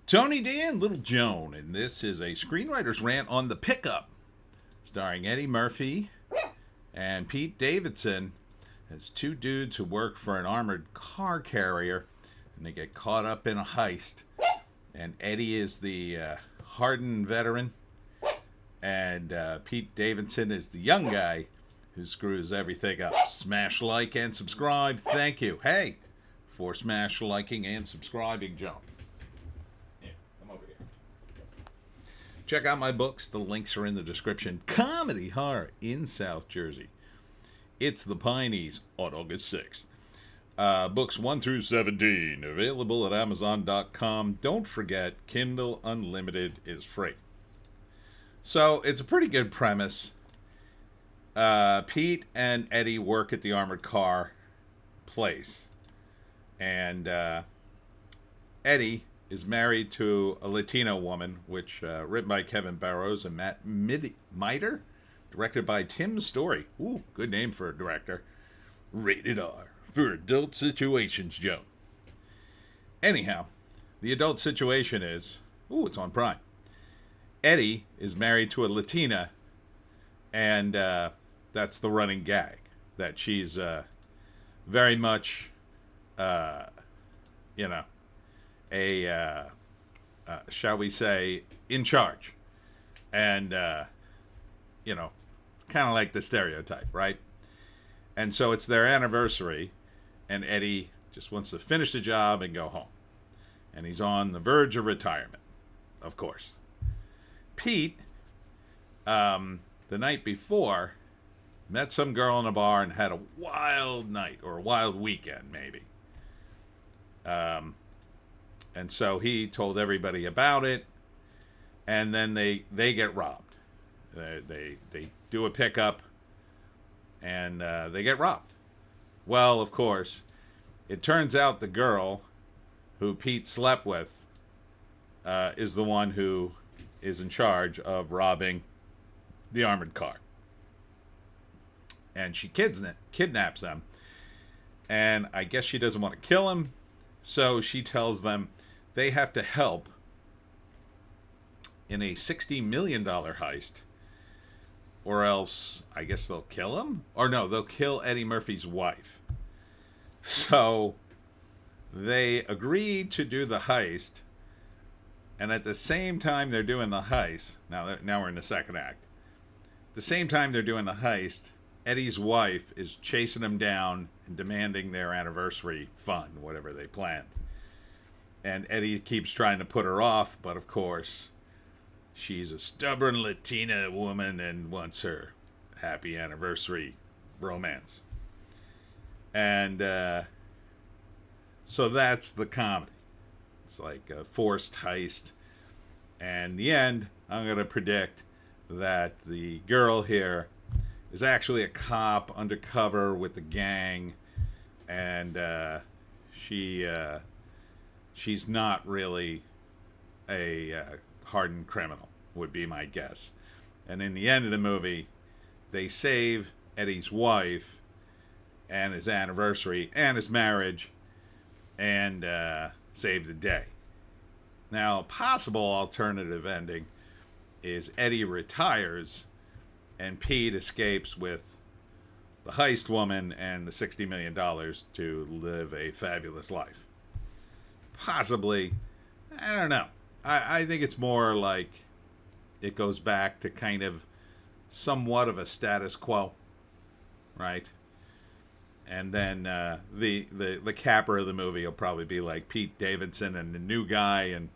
Tony D and Little Joan, and this is a screenwriter's rant on The Pickup, starring Eddie Murphy and Pete Davidson as two dudes who work for an armored car carrier, and they get caught up in a heist. And Eddie is the hardened veteran, and Pete Davidson is the young guy who screws everything up. Smash like and subscribe. Thank you. Hey, for smash liking and subscribing, Joan. Check out my books. The links are in the description. Comedy horror in South Jersey. It's the Pineys on August 6th. Books 1 through 17 available at Amazon.com. Don't forget, Kindle Unlimited is free. So it's a pretty good premise. Pete and Eddie work at the armored car place. And Eddie is married to a Latino woman, which written by Kevin Barrows and Matt Miter, directed by Tim Story. Ooh, good name for a director. Rated R for adult situations, Joe. Anyhow, the adult situation is, it's on Prime. Eddie is married to a Latina, and that's the running gag, that she's very much, shall we say, in charge. And, kind of like the stereotype, right? And so it's their anniversary, and Eddie just wants to finish the job and go home. And he's on the verge of retirement, of course. Pete, the night before, met some girl in a bar and had a wild night, or a wild weekend, maybe. And so he told everybody about it, and then they get robbed. They do a pickup, and they get robbed. Well, of course, it turns out the girl who Pete slept with is the one who is in charge of robbing the armored car. And she kidnaps them, and I guess she doesn't want to kill him, so she tells them they have to help in a $60 million heist, or else I guess they'll kill him? Or no, they'll kill Eddie Murphy's wife. So they agree to do the heist, and at the same time they're doing the heist, now we're in the second act. At the same time they're doing the heist, Eddie's wife is chasing him down and demanding their anniversary fun, whatever they planned. And Eddie keeps trying to put her off, but of course, she's a stubborn Latina woman and wants her happy anniversary romance. And so that's the comedy. It's like a forced heist. And in the end, I'm going to predict that the girl here is actually a cop undercover with the gang, and she's not really a hardened criminal, would be my guess. And in the end of the movie, they save Eddie's wife and his anniversary and his marriage, and save the day. Now, a possible alternative ending is Eddie retires and Pete escapes with the heist woman and the $60 million to live a fabulous life. Possibly. I don't know. I think it's more like it goes back to kind of somewhat of a status quo, right? And then the capper of the movie will probably be like Pete Davidson and the new guy, and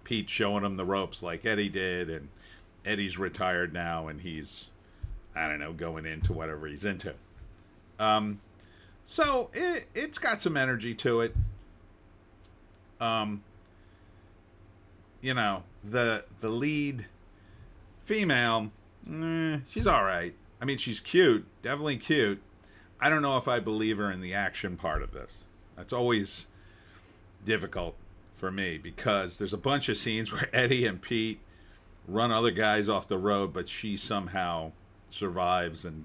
Pete showing him the ropes like Eddie did, and Eddie's retired now, and he's, I don't know, going into whatever he's into. So it's got some energy to it. The lead female, she's all right. I mean, she's cute, definitely cute. I don't know if I believe her in the action part of this. That's always difficult for me, because there's a bunch of scenes where Eddie and Pete run other guys off the road, but she somehow survives, and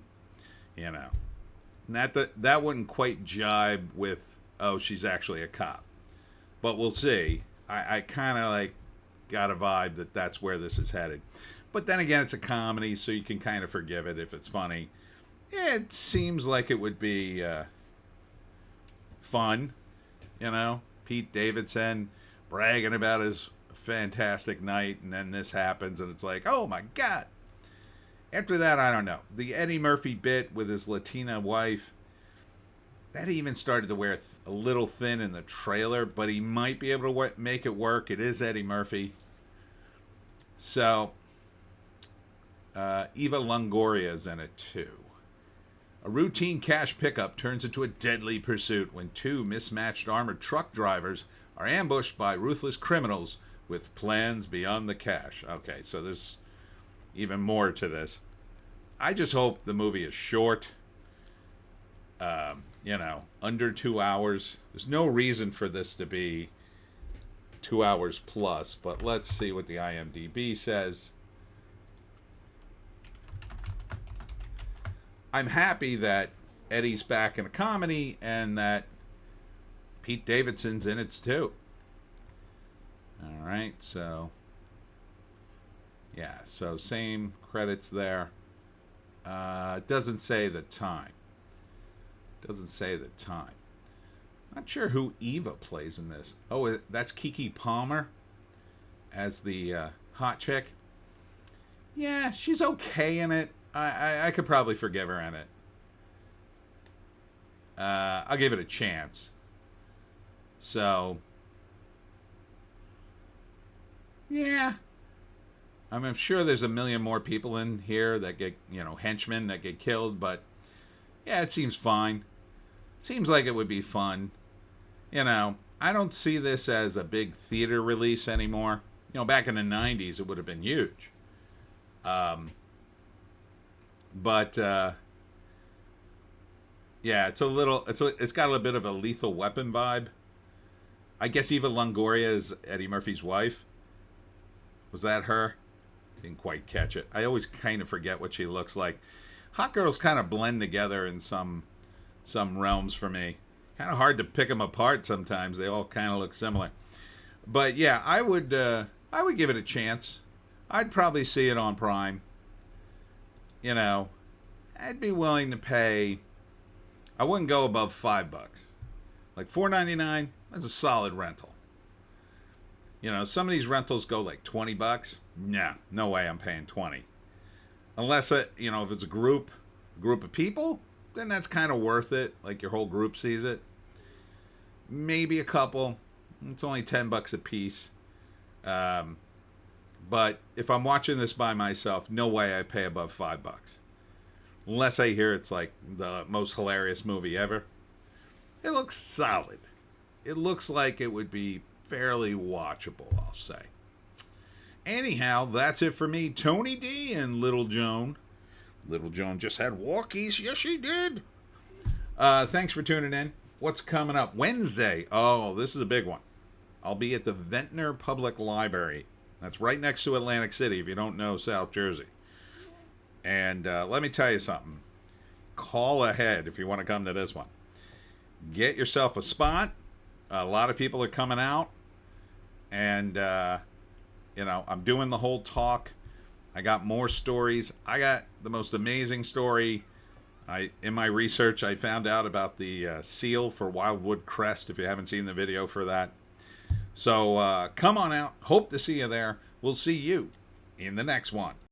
that wouldn't quite jibe with, oh, she's actually a cop. But we'll see. I kind of like got a vibe that that's where this is headed. But then again, it's a comedy, so you can kind of forgive it if it's funny. It seems like it would be fun, you know? Pete Davidson bragging about his fantastic night, and then this happens, and it's like, oh my God. After that, I don't know. The Eddie Murphy bit with his Latina wife, that even started to wear a little thin in the trailer, but he might be able to make it work. It is Eddie Murphy. So, Eva Longoria is in it too. A routine cash pickup turns into a deadly pursuit when two mismatched armored truck drivers are ambushed by ruthless criminals with plans beyond the cash. Okay, so there's even more to this. I just hope the movie is short. Under 2 hours. There's no reason for this to be 2 hours plus, but let's see what the IMDb says. I'm happy that Eddie's back in a comedy and that Pete Davidson's in it too. All right, so yeah, so same credits there. It doesn't say the time. Not sure who Eva plays in this. Oh, that's Keke Palmer as the hot chick. Yeah, she's okay in it. I could probably forgive her in it. I'll give it a chance. So, yeah. I'm sure there's a million more people in here that get, henchmen that get killed, but yeah, it seems fine. Seems like it would be fun. I don't see this as a big theater release anymore. Back in the 90s, it would have been huge. But yeah, it's got a bit of a Lethal Weapon vibe. I guess Eva Longoria is Eddie Murphy's wife. Was that her? Didn't quite catch it. I always kind of forget what she looks like. Hot girls kind of blend together in some realms for me. Kind of hard to pick them apart sometimes. They all kind of look similar. But yeah, I would give it a chance. I'd probably see it on Prime. I'd be willing to pay. I wouldn't go above $5. Like $4.99, that's a solid rental. Some of these rentals go like $20. Nah, no way I'm paying 20. Unless if it's a group of people, then that's kind of worth it. Like your whole group sees it. Maybe a couple. It's only $10 a piece. But if I'm watching this by myself, no way I pay above $5. Unless I hear it's like the most hilarious movie ever. It looks solid. It looks like it would be fairly watchable, I'll say. Anyhow, that's it for me. Tony D and Little Joan. Little Joan just had walkies. Yes, she did. Thanks for tuning in. What's coming up? Wednesday. Oh, this is a big one. I'll be at the Ventnor Public Library. That's right next to Atlantic City, if you don't know South Jersey. And let me tell you something. Call ahead if you want to come to this one. Get yourself a spot. A lot of people are coming out. And, I'm doing the whole talk. I got more stories. I got the most amazing story. In my research, I found out about the seal for Wildwood Crest, if you haven't seen the video for that. So come on out. Hope to see you there. We'll see you in the next one.